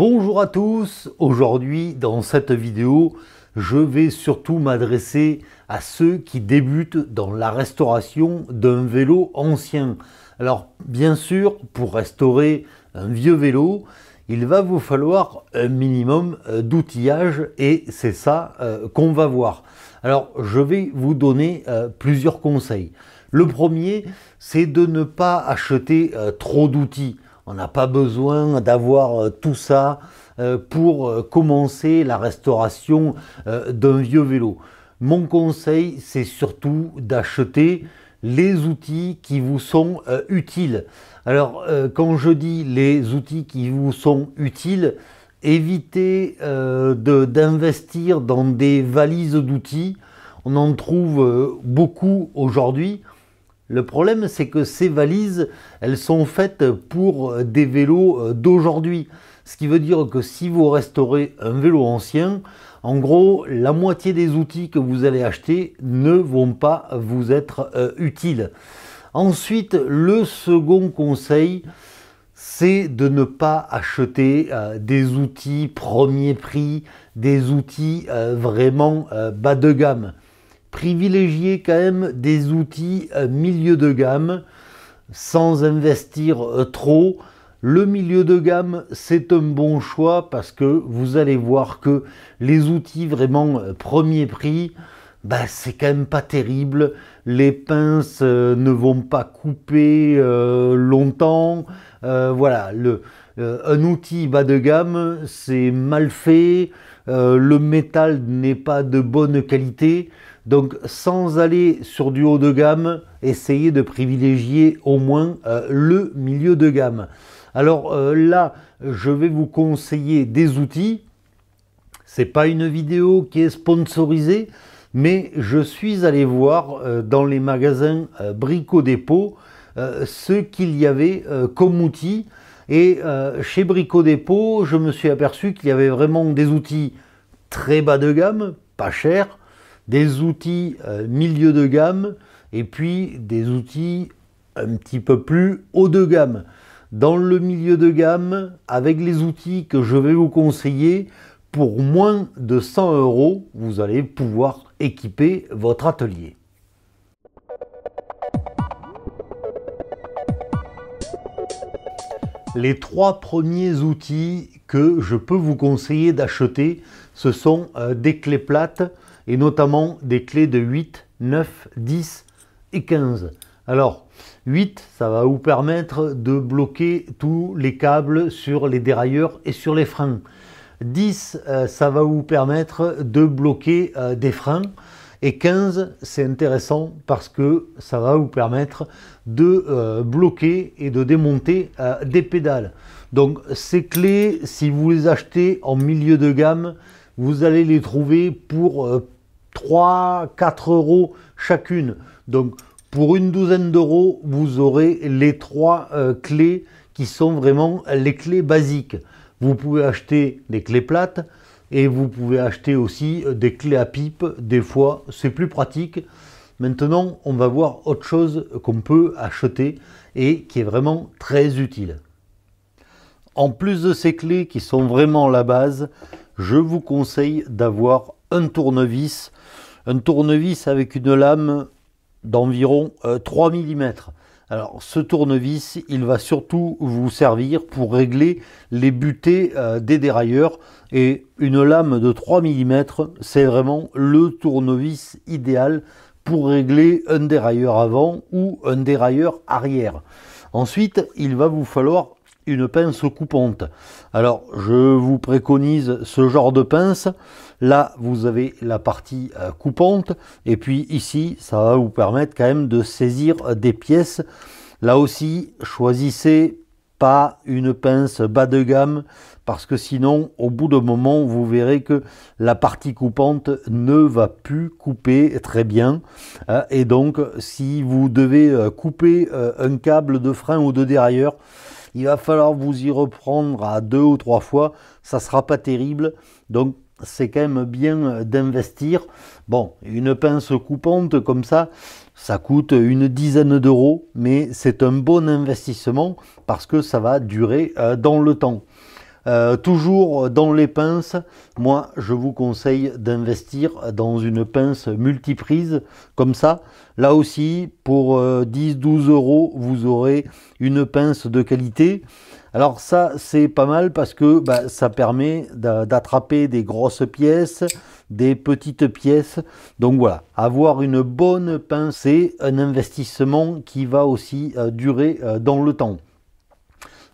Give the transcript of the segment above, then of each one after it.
Bonjour à tous, aujourd'hui dans cette vidéo, je vais surtout m'adresser à ceux qui débutent dans la restauration d'un vélo ancien. Alors bien sûr, pour restaurer un vieux vélo, il va vous falloir un minimum d'outillage et c'est ça qu'on va voir. Alors je vais vous donner plusieurs conseils. Le premier, c'est de ne pas acheter trop d'outils. On n'a pas besoin d'avoir tout ça pour commencer la restauration d'un vieux vélo. Mon conseil, c'est surtout d'acheter les outils qui vous sont utiles. Alors, quand je dis les outils qui vous sont utiles, évitez d'investir dans des valises d'outils. On en trouve beaucoup aujourd'hui. Le problème, c'est que ces valises, elles sont faites pour des vélos d'aujourd'hui. Ce qui veut dire que si vous restaurez un vélo ancien, en gros, la moitié des outils que vous allez acheter ne vont pas vous être utiles. Ensuite, le second conseil, c'est de ne pas acheter des outils premier prix, des outils vraiment bas de gamme. Privilégiez quand même des outils milieu de gamme sans investir trop. Le milieu de gamme, c'est un bon choix parce que vous allez voir que les outils vraiment premier prix, c'est quand même pas terrible. Les pinces ne vont pas couper longtemps. Voilà, un outil bas de gamme, c'est mal fait. Le métal n'est pas de bonne qualité. Donc sans aller sur du haut de gamme, essayez de privilégier au moins le milieu de gamme. Alors là, je vais vous conseiller des outils. C'est pas une vidéo qui est sponsorisée, mais je suis allé voir dans les magasins Brico Dépôt ce qu'il y avait comme outils. Et chez Brico Dépôt, je me suis aperçu qu'il y avait vraiment des outils très bas de gamme, pas chers, des outils milieu de gamme et puis des outils un petit peu plus haut de gamme. Dans le milieu de gamme, avec les outils que je vais vous conseiller, pour moins de 100 €, vous allez pouvoir équiper votre atelier. Les trois premiers outils que je peux vous conseiller d'acheter, ce sont des clés plates et notamment des clés de 8, 9, 10 et 15. Alors, 8, ça va vous permettre de bloquer tous les câbles sur les dérailleurs et sur les freins. 10, ça va vous permettre de bloquer des freins. Et 15, c'est intéressant parce que ça va vous permettre de bloquer et de démonter des pédales. Donc ces clés, si vous les achetez en milieu de gamme, vous allez les trouver pour 3-4 € chacune. Donc pour une douzaine d'euros, vous aurez les trois clés qui sont vraiment les clés basiques. Vous pouvez acheter des clés plates et vous pouvez acheter aussi des clés à pipe. Des fois, c'est plus pratique. Maintenant, on va voir autre chose qu'on peut acheter et qui est vraiment très utile. En plus de ces clés qui sont vraiment la base, je vous conseille d'avoir un tournevis avec une lame d'environ 3 mm. Alors ce tournevis, il va surtout vous servir pour régler les butées des dérailleurs et une lame de 3 mm, c'est vraiment le tournevis idéal pour régler un dérailleur avant ou un dérailleur arrière. Ensuite, il va vous falloir une pince coupante. Alors je vous préconise ce genre de pince. Là vous avez la partie coupante et puis ici ça va vous permettre quand même de saisir des pièces. Là aussi, choisissez pas une pince bas de gamme parce que sinon au bout d'un moment vous verrez que la partie coupante ne va plus couper très bien et donc si vous devez couper un câble de frein ou de dérailleur, il va falloir vous y reprendre à 2 ou 3 fois, ça sera pas terrible. Donc c'est quand même bien d'investir. Bon, une pince coupante comme ça, ça coûte une dizaine d'euros, mais c'est un bon investissement parce que ça va durer dans le temps. Toujours dans les pinces, moi je vous conseille d'investir dans une pince multiprise comme ça. Là aussi, pour 10-12 euros, vous aurez une pince de qualité. Alors ça, c'est pas mal parce que bah, ça permet d'attraper des grosses pièces, des petites pièces. Donc voilà, avoir une bonne pince, c'est un investissement qui va aussi durer dans le temps.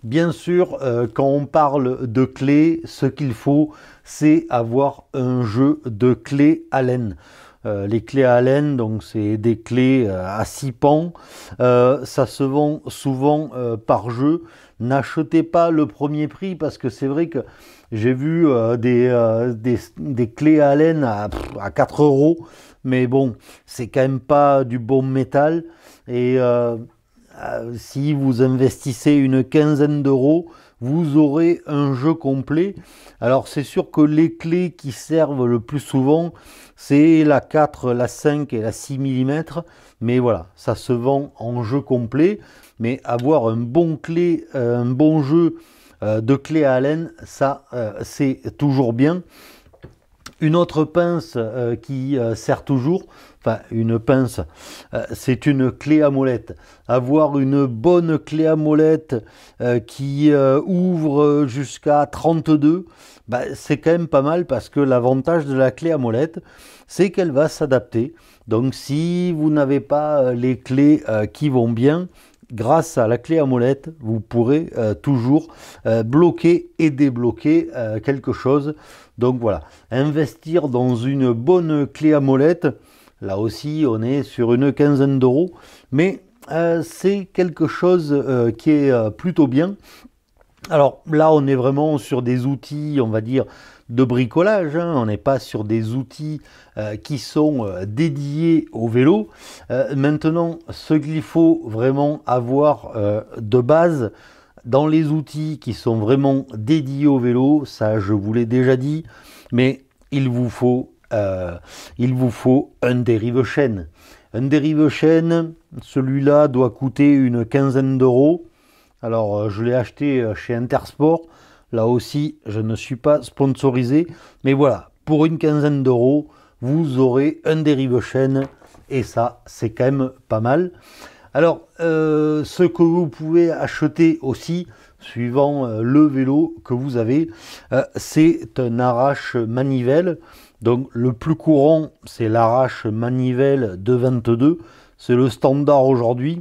Bien sûr, quand on parle de clés, ce qu'il faut, c'est avoir un jeu de clés Allen. Les clés Allen, donc c'est des clés à 6 pans. Ça se vend souvent par jeu. N'achetez pas le premier prix parce que c'est vrai que j'ai vu des clés Allen à 4 euros. Mais bon, c'est quand même pas du bon métal. Et si vous investissez une quinzaine d'euros, vous aurez un jeu complet. Alors c'est sûr que les clés qui servent le plus souvent, c'est la 4, la 5 et la 6 mm. Mais voilà, ça se vend en jeu complet. Mais avoir un bon jeu de clés à Allen, ça c'est toujours bien. Une autre pince qui sert toujours, enfin une pince, c'est une clé à molette. Avoir une bonne clé à molette qui ouvre jusqu'à 32, bah, c'est quand même pas mal parce que l'avantage de la clé à molette, c'est qu'elle va s'adapter. Donc si vous n'avez pas les clés qui vont bien, grâce à la clé à molette, vous pourrez toujours bloquer et débloquer quelque chose. Donc voilà, investir dans une bonne clé à molette, là aussi on est sur une quinzaine d'euros, mais c'est quelque chose qui est plutôt bien. Alors là on est vraiment sur des outils, on va dire, de bricolage, hein. On n'est pas sur des outils qui sont dédiés au vélo. Maintenant, ce qu'il faut vraiment avoir de base dans les outils qui sont vraiment dédiés au vélo, ça je vous l'ai déjà dit, mais il vous faut un dérive-chaîne. Un dérive-chaîne, celui-là doit coûter une quinzaine d'euros. Alors je l'ai acheté chez Intersport. Là aussi, je ne suis pas sponsorisé. Mais voilà, pour une quinzaine d'euros, vous aurez un dérive-chaîne. Et ça, c'est quand même pas mal. Alors, ce que vous pouvez acheter aussi, suivant le vélo que vous avez, c'est un arrache manivelle. Donc, le plus courant, c'est l'arrache manivelle de 22. C'est le standard aujourd'hui.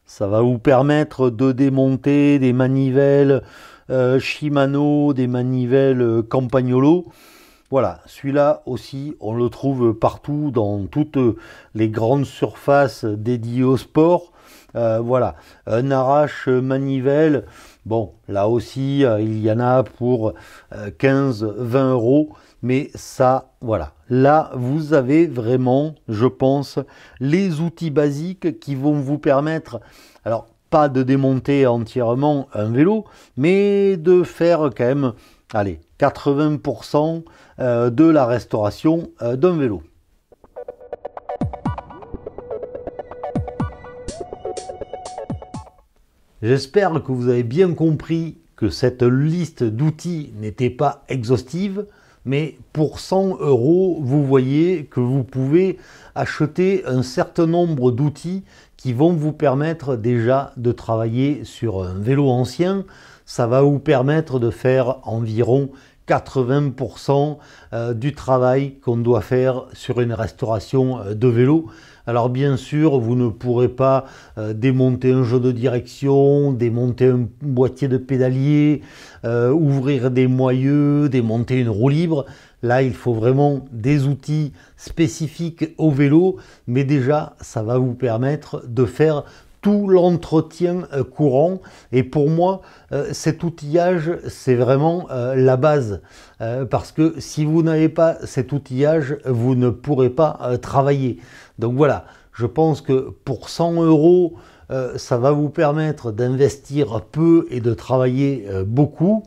Ça va vous permettre de démonter des manivelles Shimano, des manivelles Campagnolo. Voilà, celui-là aussi, on le trouve partout dans toutes les grandes surfaces dédiées au sport. Voilà, un arrache manivelle. Bon, là aussi, il y en a pour 15-20 euros. Mais ça, voilà. Là, vous avez vraiment, je pense, les outils basiques qui vont vous permettre, alors, pas de démonter entièrement un vélo, mais de faire quand même, allez, 80% de la restauration d'un vélo. J'espère que vous avez bien compris que cette liste d'outils n'était pas exhaustive, mais pour 100 euros, vous voyez que vous pouvez acheter un certain nombre d'outils qui vont vous permettre déjà de travailler sur un vélo ancien. Ça va vous permettre de faire environ 80% du travail qu'on doit faire sur une restauration de vélo. Alors bien sûr, vous ne pourrez pas démonter un jeu de direction, démonter un boîtier de pédalier, ouvrir des moyeux, démonter une roue libre. Là, il faut vraiment des outils spécifiques au vélo, mais déjà, ça va vous permettre de faire tout l'entretien courant. Et pour moi, cet outillage, c'est vraiment la base. Parce que si vous n'avez pas cet outillage, vous ne pourrez pas travailler. Donc voilà, je pense que pour 100 euros, ça va vous permettre d'investir peu et de travailler beaucoup.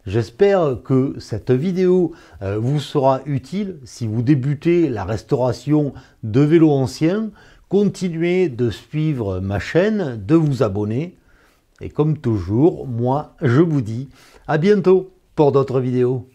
J'espère que cette vidéo vous sera utile si vous débutez la restauration de vélos anciens. Continuez de suivre ma chaîne, de vous abonner. Et comme toujours, moi, je vous dis à bientôt pour d'autres vidéos.